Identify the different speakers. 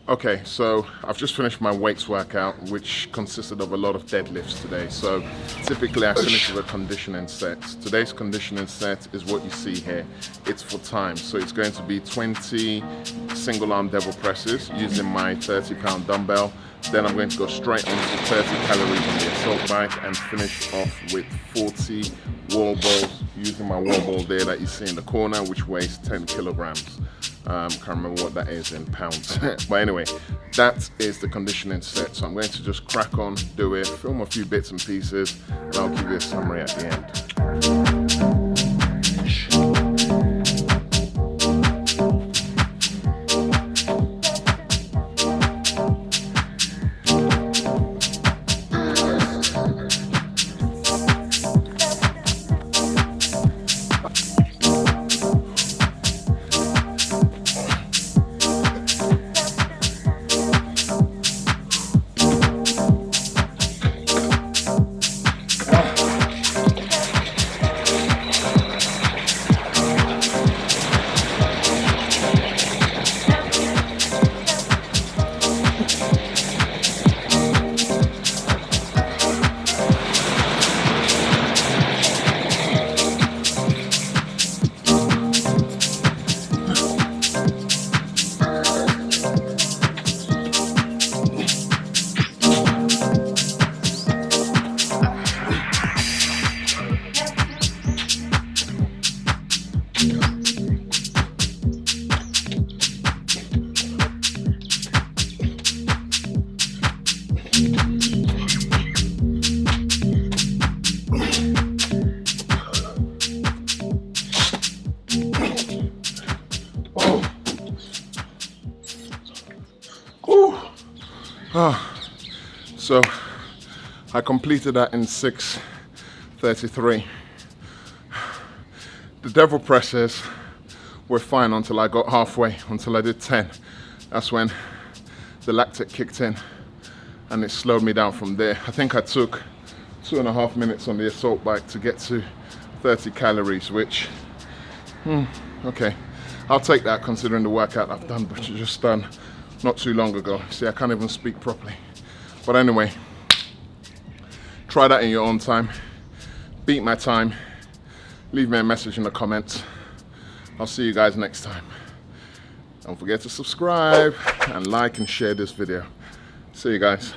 Speaker 1: Okay, so I've just finished my weights workout, which consisted of a lot of deadlifts today. So typically I finish with a conditioning set. Today's conditioning set is what you see here. It's for time. So it's going to be 20 single arm devil presses using my 30-pound dumbbell. Then I'm going to go straight on to 30 calories on the assault bike and finish off with 40 wall balls using my wall ball there that you see in the corner, which weighs 10 kilograms. Can't remember what that is in pounds. But anyway, that is the conditioning set. So I'm going to just crack on, do it, film a few bits and pieces, and I'll give you a summary at the end. So I completed that in 6:33. The devil presses were fine until I got halfway, until I did 10. That's when the lactic kicked in and it slowed me down from there. I think I took 2.5 minutes on the assault bike to get to 30 calories, which, okay, I'll take that considering the workout I've done, but just done not too long ago. See, I can't even speak properly. But anyway, try that in your own time. Beat my time. Leave me a message in the comments. I'll see you guys next time. Don't forget to subscribe and like and share this video. See you guys.